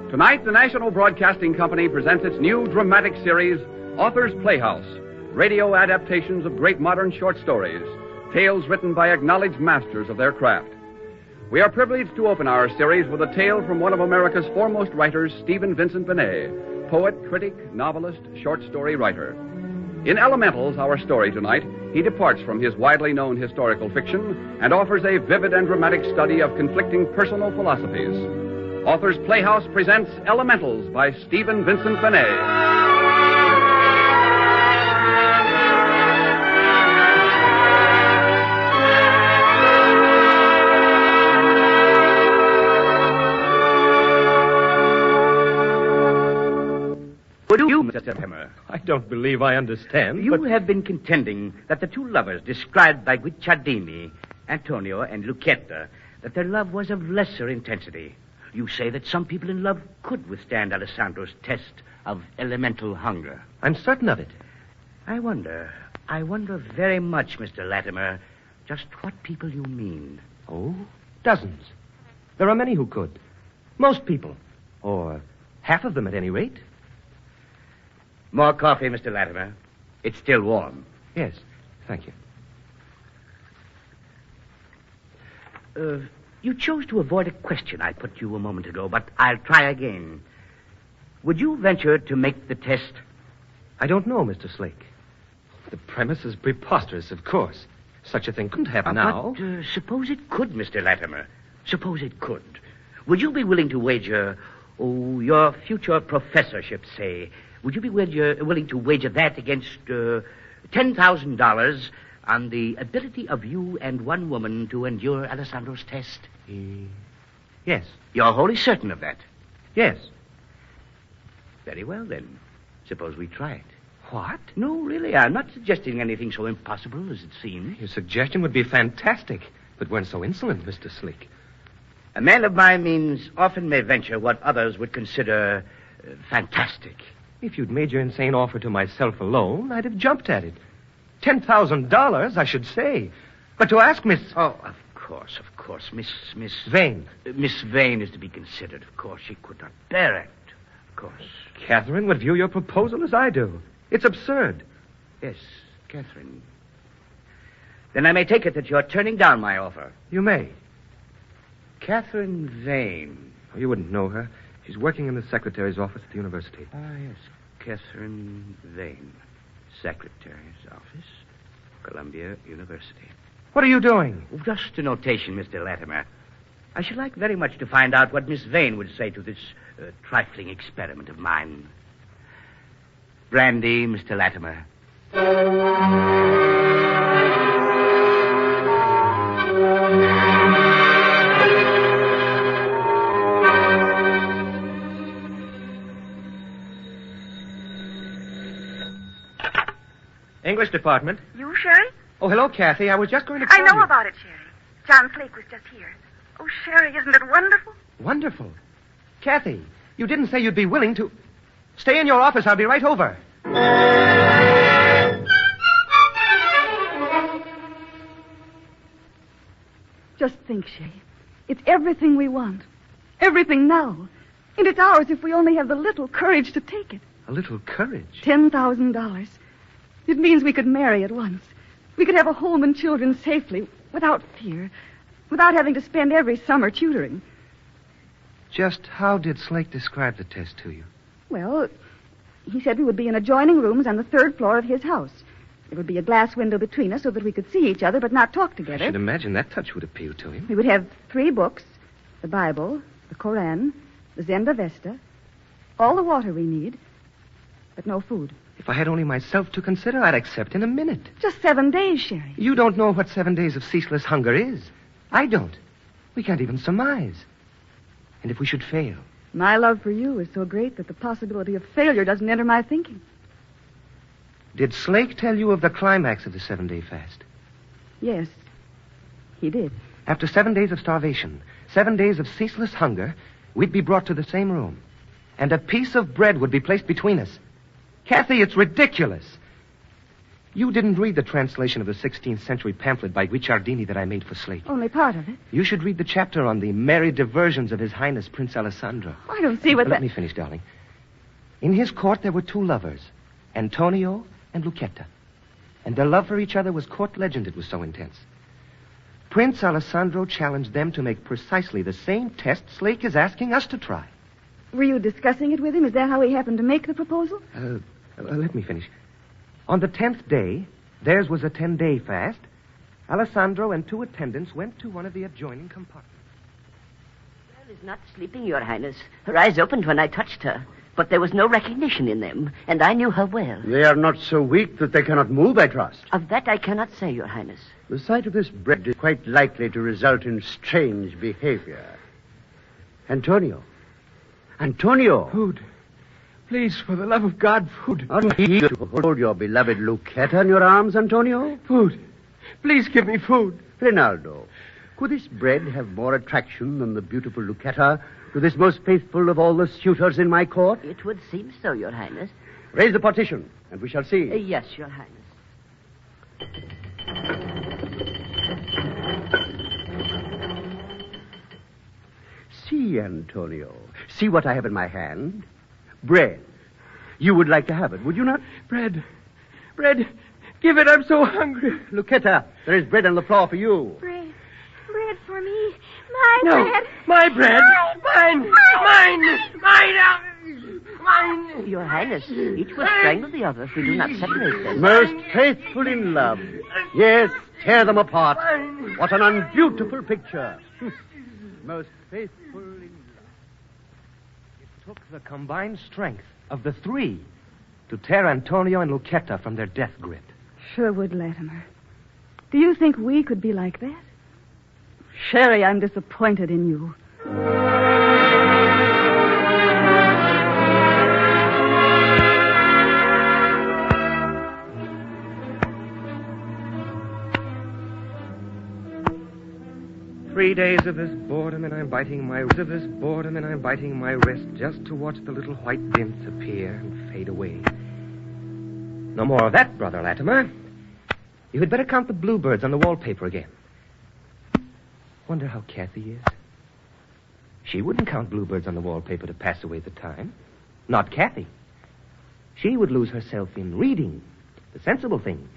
Tonight, the National Broadcasting Company presents its new dramatic series, Author's Playhouse, radio adaptations of great modern short stories, tales written by acknowledged masters of their craft. We are privileged to open our series with a tale from one of America's foremost writers, Stephen Vincent Benet, poet, critic, novelist, short story writer. In Elementals, our story tonight, he departs from his widely known historical fiction and offers a vivid and dramatic study of conflicting personal philosophies. Author's Playhouse presents Elementals by Stephen Vincent Benet. Mr. Hammer. I don't believe I understand. You have been contending that the two lovers described by Guicciardini, Antonio and Lucchetta, that their love was of lesser intensity. You say that some people in love could withstand Alessandro's test of elemental hunger. I'm certain of it. I wonder very much, Mr. Latimer, just what people you mean. Oh, dozens. There are many who could. Most people. Or half of them at any rate. More coffee, Mr. Latimer. It's still warm. Yes, thank you. You chose to avoid a question I put to you a moment ago, but I'll try again. Would you venture to make the test? I don't know, Mr. Slake. The premise is preposterous, of course. Such a thing couldn't happen now. But suppose it could, Mr. Latimer. Suppose it could. Would you be willing to wager, your future professorship, say? Would you be willing to wager that against $10,000 on the ability of you and one woman to endure Alessandro's test? Yes. You're wholly certain of that? Yes. Very well, then. Suppose we try it. What? No, really, I'm not suggesting anything so impossible as it seems. Your suggestion would be fantastic, but weren't so insolent, Mr. Slick. A man of my means often may venture what others would consider fantastic. If you'd made your insane offer to myself alone, I'd have jumped at it. $10,000, I should say. But to ask Miss... Oh, of course. Miss... Vane. Miss Vane is to be considered, of course. She could not bear it, of course. Catherine would view your proposal as I do. It's absurd. Yes, Catherine. Then I may take it that you're turning down my offer. You may. Catherine Vane. Oh, you wouldn't know her. She's working in the secretary's office at the university. Ah, yes. Catherine Vane. Secretary's office, Columbia University. What are you doing? Just a notation, Mr. Latimer. I should like very much to find out what Miss Vane would say to this trifling experiment of mine. Brandy, Mr. Latimer. English department. You, Sherry? Oh, hello, Kathy. I was just going to I call know you. about it, Sherry. John Slake was just here. Oh, Sherry, isn't it wonderful? Wonderful. Kathy, you didn't say you'd be willing to... Stay in your office. I'll be right over. Just think, Shay. It's everything we want. Everything now. And it's ours if we only have the little courage to take it. A little courage? $10,000. It means we could marry at once. We could have a home and children safely, without fear, without having to spend every summer tutoring. Just how did Slake describe the test to you? Well, he said we would be in adjoining rooms on the third floor of his house. There would be a glass window between us so that we could see each other but not talk together. I should imagine that touch would appeal to him. We would have 3 books, the Bible, the Koran, the Zenda Vesta, all the water we need, but no food. If I had only myself to consider, I'd accept in a minute. Just 7 days, Sherry. You don't know what 7 days of ceaseless hunger is. I don't. We can't even surmise. And if we should fail? My love for you is so great that the possibility of failure doesn't enter my thinking. Did Slake tell you of the climax of the 7-day fast? Yes, he did. After 7 days of starvation, 7 days of ceaseless hunger, we'd be brought to the same room. And a piece of bread would be placed between us. Kathy, it's ridiculous. You didn't read the translation of the 16th century pamphlet by Guicciardini that I made for Slate. Only part of it. You should read the chapter on the merry diversions of His Highness Prince Alessandro. I don't see what Let me finish, darling. In his court, there were two lovers, Antonio and Lucchetta. And their love for each other was court legend, it was so intense. Prince Alessandro challenged them to make precisely the same test Slake is asking us to try. Were you discussing it with him? Is that how he happened to make the proposal? Let me finish. On the 10th day, theirs was a 10-day fast, Alessandro and two attendants went to one of the adjoining compartments. Belle is not sleeping, Your Highness. Her eyes opened when I touched her, but there was no recognition in them, and I knew her well. They are not so weak that they cannot move, I trust. Of that I cannot say, Your Highness. The sight of this bread is quite likely to result in strange behavior. Antonio. Food. Please, for the love of God, food. Aren't you to hold your beloved Lucchetta in your arms, Antonio? Food. Please give me food. Rinaldo, could this bread have more attraction than the beautiful Lucchetta to this most faithful of all the suitors in my court? It would seem so, Your Highness. Raise the partition, and we shall see. Yes, Your Highness. See, Antonio. See what I have in my hand. Bread. You would like to have it, would you not? Bread. Give it, I'm so hungry. Lucchetta, there is bread on the floor for you. Bread for me. My No, bread. my bread. Mine. Your Highness, each will strangle the other if we do not separate them. Most faithful in love. Yes, tear them apart. What an unbeautiful picture. Most faithful in love. It took the combined strength of the three to tear Antonio and Lucchetta from their death grip. Sure would, Latimer. Do you think we could be like that? Sherry, I'm disappointed in you. 3 days of this boredom, and I'm biting my wrist just to watch the little white dints appear and fade away. No more of that, Brother Latimer. You had better count the bluebirds on the wallpaper again. Wonder how Kathy is. She wouldn't count bluebirds on the wallpaper to pass away the time. Not Kathy. She would lose herself in reading, the sensible thing.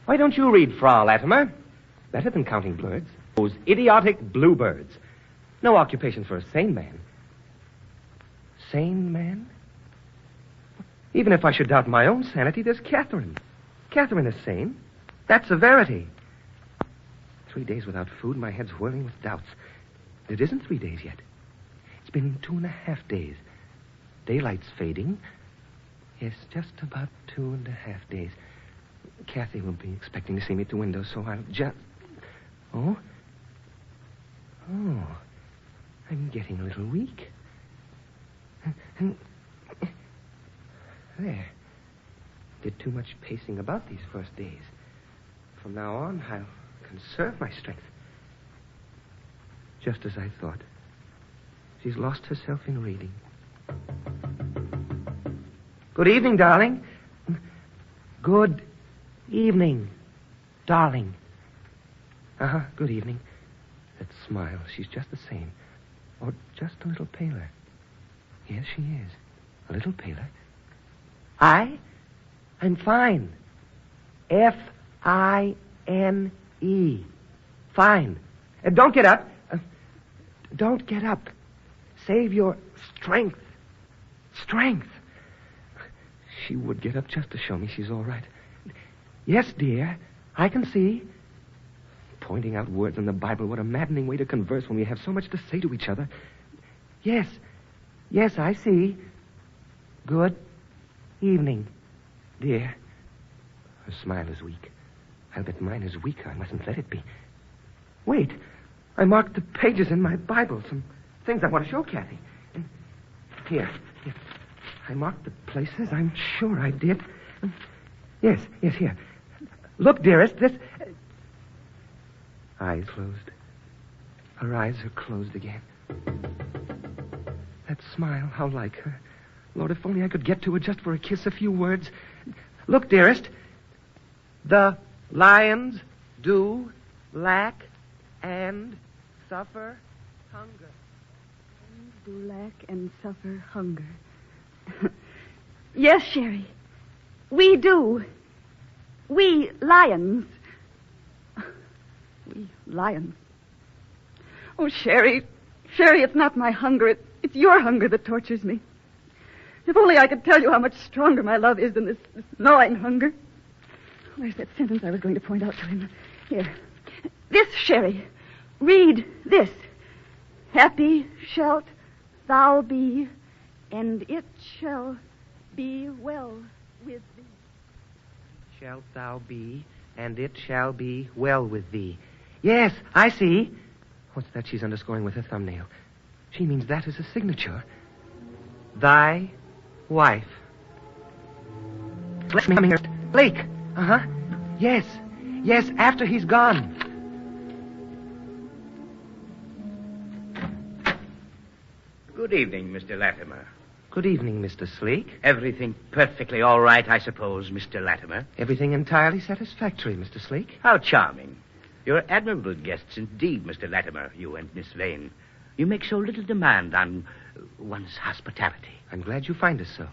Why don't you read, Frau Latimer? Better than counting birds. Those idiotic bluebirds. No occupation for a sane man. Sane man? Even if I should doubt my own sanity, there's Catherine. Catherine is sane. That's a verity. 3 days without food, my head's whirling with doubts. It isn't 3 days yet. It's been 2.5 days. Daylight's fading. Yes, just about 2.5 days. Kathy will be expecting to see me at the window, so I'll just... Oh, I'm getting a little weak. There. Did too much pacing about these first days. From now on, I'll conserve my strength. Just as I thought. She's lost herself in reading. Good evening, darling. Good evening, darling. Good evening. That smile, she's just the same. Or just a little paler. Yes, she is. A little paler. I'm fine. Fine. Fine. Don't get up. Don't get up. Save your strength. Strength. She would get up just to show me she's all right. Yes, dear. I can see. Pointing out words in the Bible, what a maddening way to converse when we have so much to say to each other. Yes, I see. Good evening, dear. Her smile is weak. I'll bet mine is weaker. I mustn't let it be. Wait, I marked the pages in my Bible, some things I want to show Kathy. Here. I marked the places. I'm sure I did. Yes, here. Look, dearest, this... Eyes closed. Her eyes are closed again. That smile, how like her. Lord, if only I could get to her just for a kiss, a few words. Look, dearest, The lions do lack and suffer hunger. Do lack and suffer hunger. Yes, Sherry. We do. We lions. We lions. Oh, Sherry. Sherry, it's not my hunger. It's your hunger that tortures me. If only I could tell you how much stronger my love is than this gnawing hunger. Where's that sentence I was going to point out to him? Here. This, Sherry. Read this. Happy shalt thou be, and it shall be well with thee. Shalt thou be, and it shall be well with thee. Yes, I see. What's that she's underscoring with her thumbnail? She means that is a signature. Thy wife. Let me come here. Blake. Uh-huh. Yes. Yes, after he's gone. Good evening, Mr. Latimer. Good evening, Mr. Sleek. Everything perfectly all right, I suppose, Mr. Latimer. Everything entirely satisfactory, Mr. Sleek. How charming. You're admirable guests indeed, Mr. Latimer, you and Miss Vane. You make so little demand on one's hospitality. I'm glad you find us so.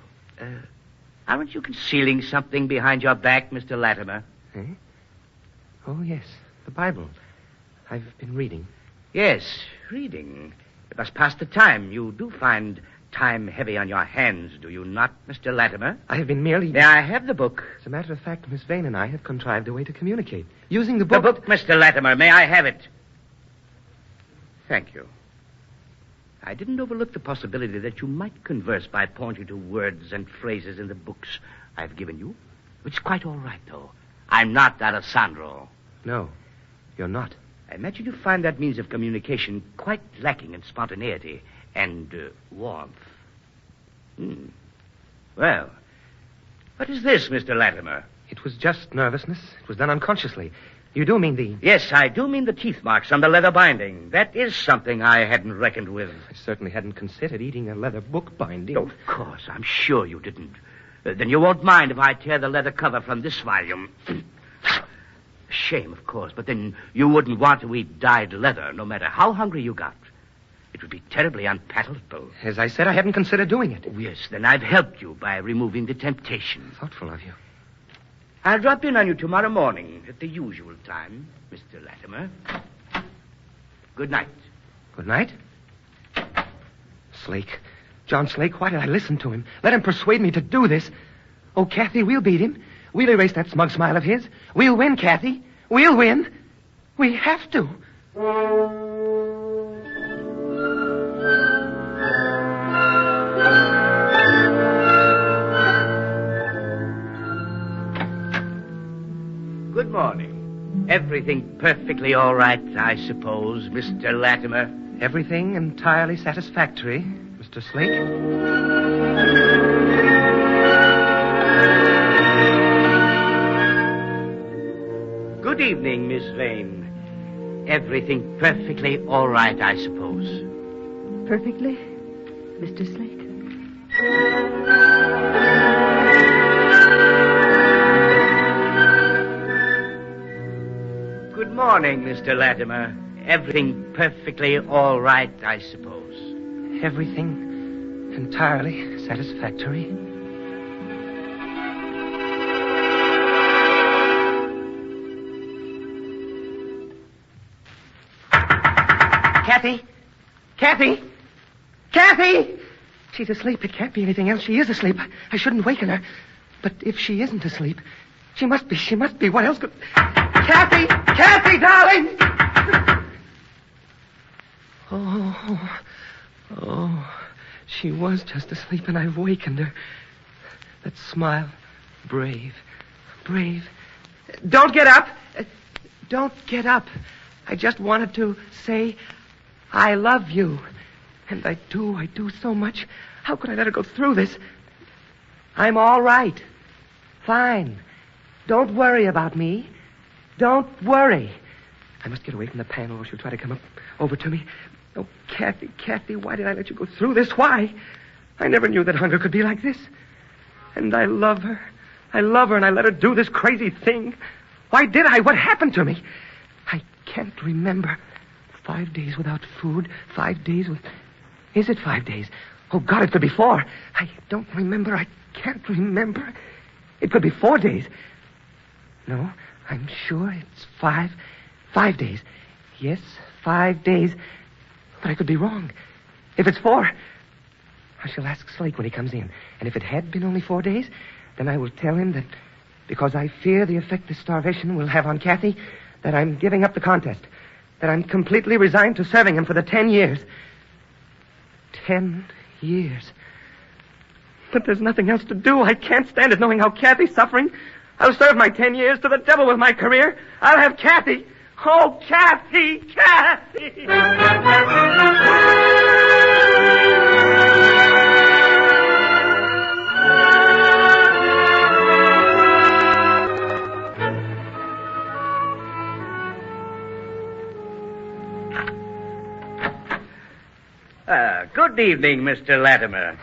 Aren't you concealing something behind your back, Mr. Latimer? Eh? Oh, yes, the Bible. I've been reading. Yes, reading. It must pass the time. You do find time heavy on your hands, do you not, Mr. Latimer? I have been merely... May I have the book? As a matter of fact, Miss Vane and I have contrived a way to communicate. Using the book... The book, Mr. Latimer. May I have it? Thank you. I didn't overlook the possibility that you might converse by pointing to words and phrases in the books I've given you. It's quite all right, though. I'm not Alessandro. No, you're not. I imagine you find that means of communication quite lacking in spontaneity and warmth. Well, what is this, Mr. Latimer? It was just nervousness. It was done unconsciously. You do mean the... Yes, I do mean the teeth marks on the leather binding. That is something I hadn't reckoned with. I certainly hadn't considered eating a leather book binding. Oh, of course, I'm sure you didn't. Then you won't mind if I tear the leather cover from this volume. Shame, of course, but then you wouldn't want to eat dyed leather, no matter how hungry you got. It would be terribly unpalatable. As I said, I hadn't considered doing it. Oh, yes, then I've helped you by removing the temptation. Thoughtful of you. I'll drop in on you tomorrow morning at the usual time, Mr. Latimer. Good night. Good night. Slake. John Slake, why did I listen to him? Let him persuade me to do this. Oh, Kathy, we'll beat him. We'll erase that smug smile of his. We'll win, Kathy. We'll win. We have to. Good morning. Everything perfectly all right, I suppose, Mr. Latimer? Everything entirely satisfactory, Mr. Slake. Good evening, Miss Vane. Everything perfectly all right, I suppose. Perfectly, Mr. Slake. Good morning, Mr. Latimer. Everything perfectly all right, I suppose. Everything entirely satisfactory. Kathy! Kathy! Kathy! She's asleep. It can't be anything else. She is asleep. I shouldn't waken her. But if she isn't asleep, she must be. She must be. What else could... Kathy! Kathy, darling! Oh, she was just asleep and I've wakened her. That smile. Brave. Don't get up. Don't get up. I just wanted to say I love you. And I do so much. How could I let her go through this? I'm all right. Fine. Don't worry about me. Don't worry. I must get away from the panel or she'll try to come over to me. Oh, Kathy, why did I let you go through this? Why? I never knew that hunger could be like this. And I love her. And I let her do this crazy thing. Why did I? What happened to me? I can't remember. 5 days without food. 5 days with... Is it 5 days? Oh, God, it could be 4. I don't remember. I can't remember. It could be 4 days. No, I'm sure it's 5. 5 days. Yes, 5 days. But I could be wrong. If it's 4, I shall ask Slake when he comes in. And if it had been only 4 days, then I will tell him that because I fear the effect this starvation will have on Kathy, that I'm giving up the contest. That I'm completely resigned to serving him for the 10 years. 10 years. But there's nothing else to do. I can't stand it knowing how Kathy's suffering. I'll serve my 10 years to the devil with my career. I'll have Kathy. Oh, Kathy, Kathy! Good evening, Mr. Latimer.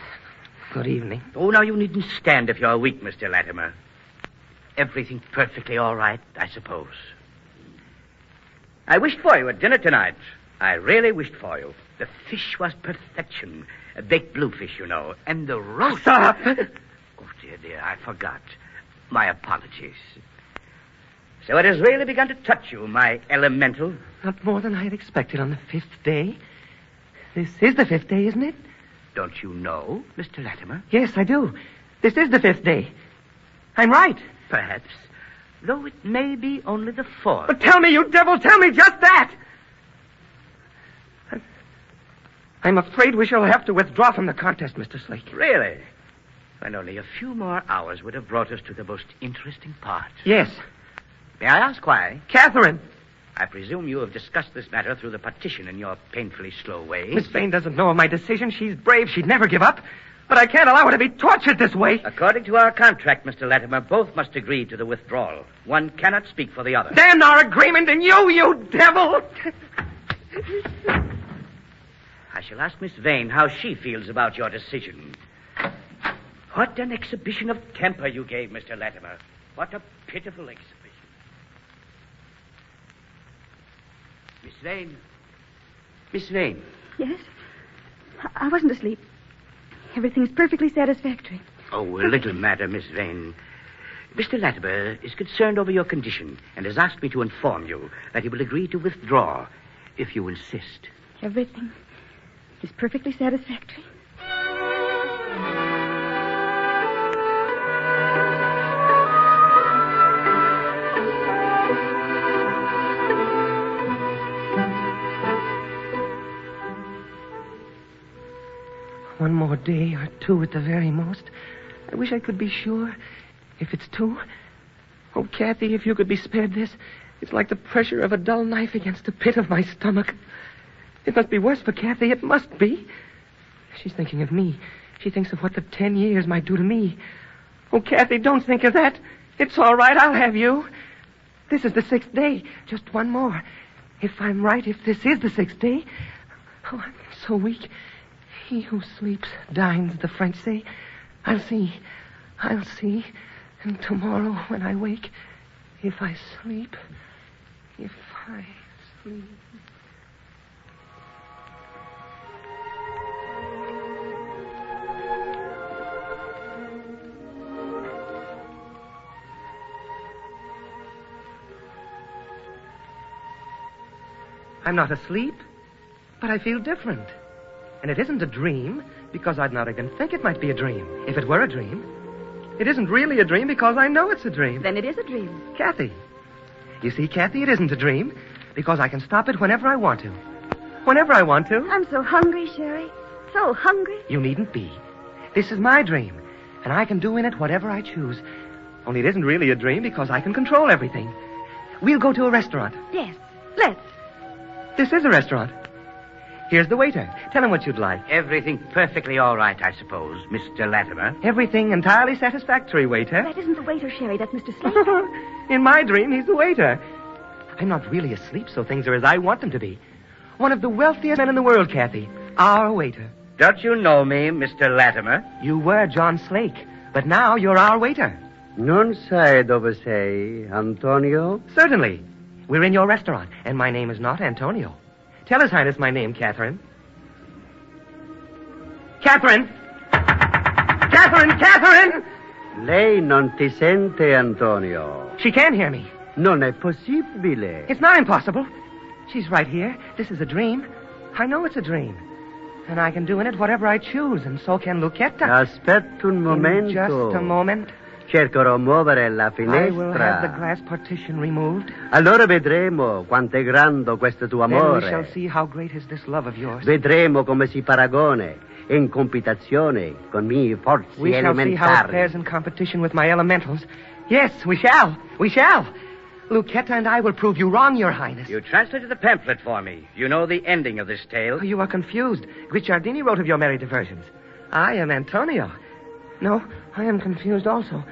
Good evening. Oh, now you needn't stand if you're weak, Mr. Latimer. Everything perfectly all right, I suppose. I wished for you at dinner tonight. I really wished for you. The fish was perfection. A baked bluefish, you know. And the roast... Stop! Oh, dear, I forgot. My apologies. So it has really begun to touch you, my elemental. Not more than I had expected on the 5th day. This is the 5th day, isn't it? Don't you know, Mr. Latimer? Yes, I do. This is the 5th day. I'm right. Perhaps. Though it may be only the 4th. But tell me, you devil, tell me just that! I'm afraid we shall have to withdraw from the contest, Mr. Slake. Really? And only a few more hours would have brought us to the most interesting part. Yes. May I ask why? Catherine! I presume you have discussed this matter through the partition in your painfully slow way. Miss Vane doesn't know of my decision. She's brave. She'd never give up. But I can't allow her to be tortured this way. According to our contract, Mr. Latimer, both must agree to the withdrawal. One cannot speak for the other. Damn our agreement and you devil! I shall ask Miss Vane how she feels about your decision. What an exhibition of temper you gave, Mr. Latimer. What a pitiful exhibition. Miss Vane. Miss Vane. Yes? I wasn't asleep. Everything's perfectly satisfactory. Oh, a little matter, Miss Vane. Mr. Latimer is concerned over your condition and has asked me to inform you that he will agree to withdraw if you insist. Everything is perfectly satisfactory. One more day or 2 at the very most. I wish I could be sure. If it's 2... Oh, Kathy, if you could be spared this. It's like the pressure of a dull knife against the pit of my stomach. It must be worse for Kathy. It must be. She's thinking of me. She thinks of what the 10 years might do to me. Oh, Kathy, don't think of that. It's all right. I'll have you. This is the 6th day. Just one more. If I'm right, if this is the 6th day... Oh, I'm so weak. He who sleeps dines, the French say. I'll see. And tomorrow when I wake, if I sleep... I'm not asleep, but I feel different. And it isn't a dream, because I'd not even think it might be a dream, if it were a dream. It isn't really a dream because I know it's a dream. Then it is a dream. Kathy. You see, Kathy, it isn't a dream, because I can stop it whenever I want to. Whenever I want to. I'm so hungry, Sherry. So hungry. You needn't be. This is my dream, and I can do in it whatever I choose. Only it isn't really a dream because I can control everything. We'll go to a restaurant. Yes, let's. This is a restaurant. Here's the waiter. Tell him what you'd like. Everything perfectly all right, I suppose, Mr. Latimer. Everything entirely satisfactory, waiter. That isn't the waiter, Sherry. That's Mr. Slate. In my dream, he's the waiter. I'm not really asleep, so things are as I want them to be. One of the wealthiest men in the world, Kathy. Our waiter. Don't you know me, Mr. Latimer? You were John Slake, but now you're our waiter. Non sai dove sei, Antonio? Certainly. We're in your restaurant, and my name is not Antonio. Tell His Highness my name, Catherine. Catherine! Catherine! Catherine! Lei non ti sente, Antonio. She can't hear me. Non è possibile. It's not impossible. She's right here. This is a dream. I know it's a dream. And I can do in it whatever I choose, and so can Lucchetta. Aspetta un momento. In just a moment. Cercherò muovere la I will have the finestra. glass partition removed. Allora vedremo quanto è grande questo tuo Then we amore. shall see how great is this love of yours. Vedremo come si paragone in competizione con mie forze We shall see how it elementari. fares in competition with my elementals. Yes, we shall. We shall. Lucchetta and I will prove you wrong, Your Highness. You translated the pamphlet for me. You know the ending of this tale. Oh, you are confused. Guicciardini wrote of your merry diversions. I am Antonio. No, I am confused also.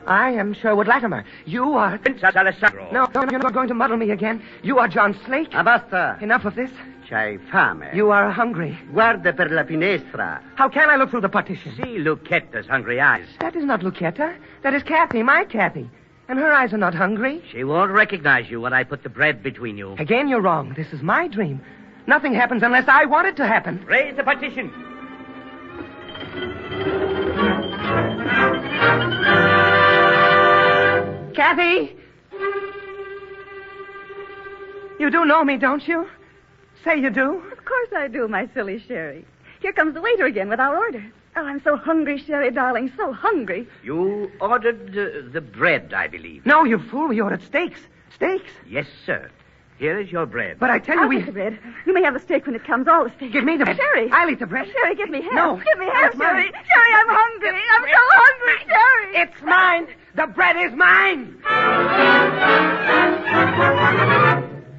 I am Sherwood Latimer. You are... Princess Alessandro. No, you're not going to muddle me again. You are John Slake. Basta. Enough of this. C'hai fame. You are hungry. Guarda per la finestra. How can I look through the partition? See Lucchetta's hungry eyes. That is not Lucchetta. That is Kathy, my Kathy. And her eyes are not hungry. She won't recognize you when I put the bread between you. Again, you're wrong. This is my dream. Nothing happens unless I want it to happen. Raise the partition. Kathy! You do know me, don't you? Say you do. Of course I do, my silly Sherry. Here comes the waiter again with our order. Oh, I'm so hungry, Sherry, darling, so hungry. You ordered the bread, I believe. No, you fool. We ordered steaks. Steaks. Yes, sir. Here is your bread. But I tell you, I'll take the bread. You may have the steak when it comes, all the steak. Give me the bread. Sherry. I'll eat the bread. Sherry, give me half. No. Give me half, It's mine. Sherry. Sherry, I'm hungry. I'm so hungry, Sherry. It's mine. The bread is mine.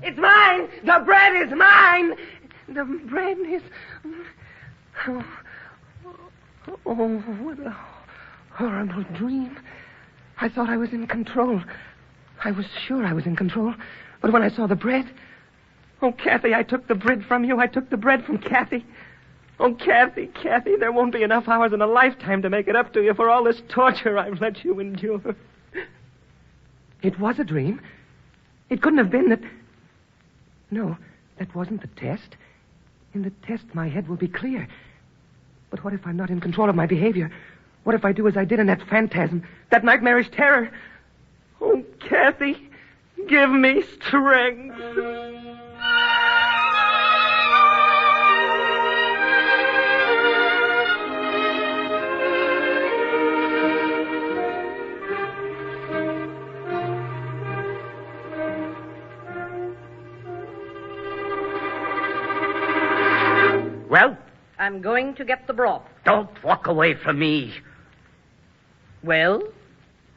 It's mine. The bread is mine. The bread is... Oh, what a horrible dream. I thought I was in control. I was sure I was in control. But when I saw the bread... Oh, Kathy, I took the bread from you. I took the bread from Kathy. Oh, Kathy, Kathy, there won't be enough hours in a lifetime to make it up to you for all this torture I've let you endure. It was a dream. It couldn't have been that... No, that wasn't the test. In the test, my head will be clear. But what if I'm not in control of my behavior? What if I do as I did in that phantasm, that nightmarish terror? Oh, Kathy, give me strength. Well, I'm going to get the broth. don't walk away from me. Well,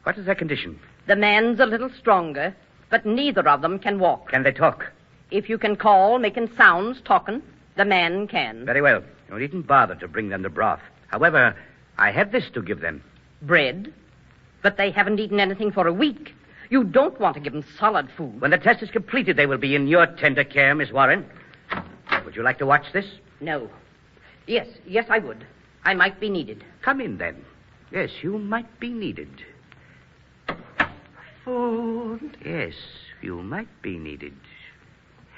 What is their condition? the man's a little stronger, but neither of them can walk. Can they talk? If you can call, making sounds, talking, the man can. Very well. You needn't bother to bring them the broth. However, I have this to give them. Bread, but they haven't eaten anything for a week. You don't want to give them solid food. When the test is completed, they will be in your tender care, Miss Warren. Would you like to watch this? No. Yes, I would. I might be needed. Come in, then. Yes, you might be needed. Food. Yes, you might be needed.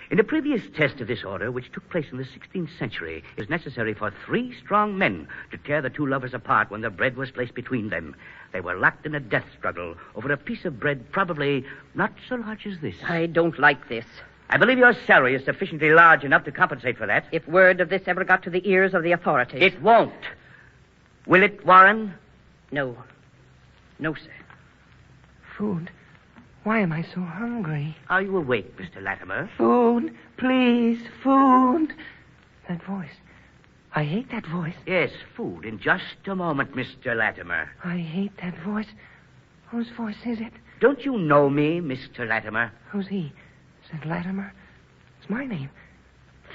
In a previous test of this order, which took place in the 16th century, it was necessary for 3 strong men to tear the 2 lovers apart when the bread was placed between them. They were locked in a death struggle over a piece of bread probably not so large as this. I don't like this. I believe your salary is sufficiently large enough to compensate for that. If word of this ever got to the ears of the authorities. It won't. Will it, Warren? No. No, sir. Food. Why am I so hungry? Are you awake, Mr. Latimer? Food, please, food. That voice. I hate that voice. Yes, food in just a moment, Mr. Latimer. I hate that voice. Whose voice is it? Don't you know me, Mr. Latimer? Who's he? Said Latimer. It's my name.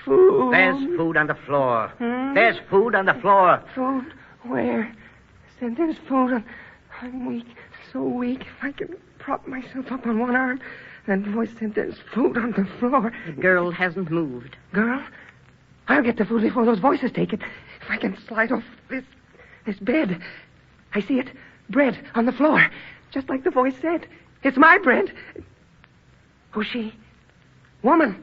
Food. There's food on the floor. Hmm? There's food on the floor. Food? Where? Said there's food on... I'm weak. So weak. If I can prop myself up on one arm. That voice said there's food on the floor. The girl hasn't moved. Girl? I'll get the food before those voices take it. If I can slide off this bed. I see it. Bread on the floor. Just like the voice said. It's my bread. Who's she? Woman.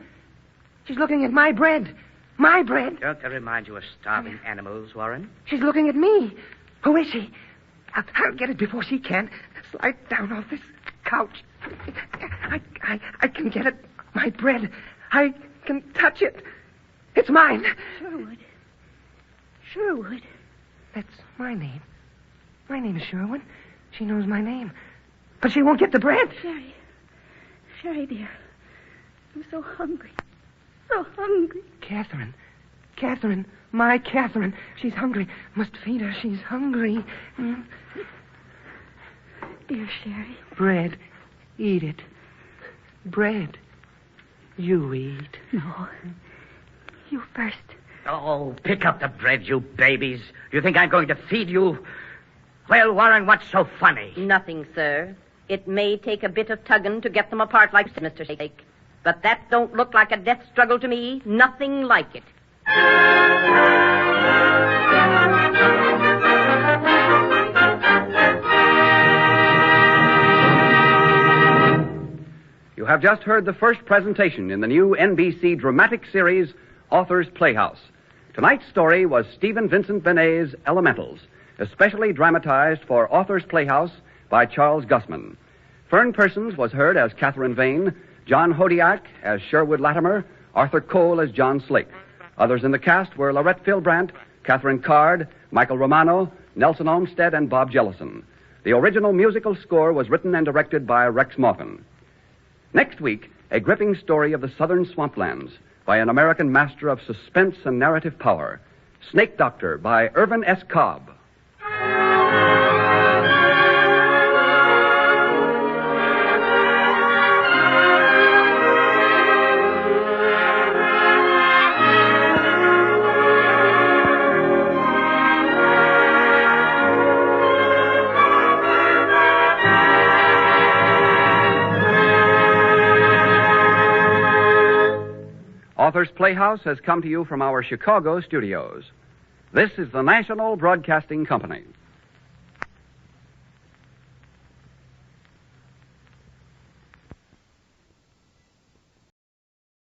She's looking at my bread. My bread. Don't they remind you of starving animals, Warren? She's looking at me. Who is she? I'll get it before she can. Slide down off this couch. I can get it. My bread. I can touch it. It's mine. Sherwood. Sherwood. That's my name. My name is Sherwood. She knows my name. But she won't get the bread. Sherry. Sherry, dear. I'm so hungry. So hungry. Catherine. My Catherine. She's hungry. Must feed her. She's hungry. Dear Sherry. Bread. Eat it. Bread. You eat. No. You first. Oh, pick up the bread, you babies. You think I'm going to feed you? Well, Warren, what's so funny? Nothing, sir. It may take a bit of tugging to get them apart like Mr. Shake. But that don't look like a death struggle to me. Nothing like it. You have just heard the first presentation in the new NBC dramatic series, Author's Playhouse. Tonight's story was Stephen Vincent Benet's Elementals, especially dramatized for Author's Playhouse by Charles Gussman. Fern Persons was heard as Catherine Vane, John Hodiak as Sherwood Latimer, Arthur Cole as John Slake. Others in the cast were Lorette Philbrandt, Catherine Card, Michael Romano, Nelson Olmsted, and Bob Jellison. The original musical score was written and directed by Rex Morgan. Next week, a gripping story of the southern swamplands by an American master of suspense and narrative power. Snake Doctor by Irvin S. Cobb. Author's Playhouse has come to you from our Chicago studios. This is the National Broadcasting Company.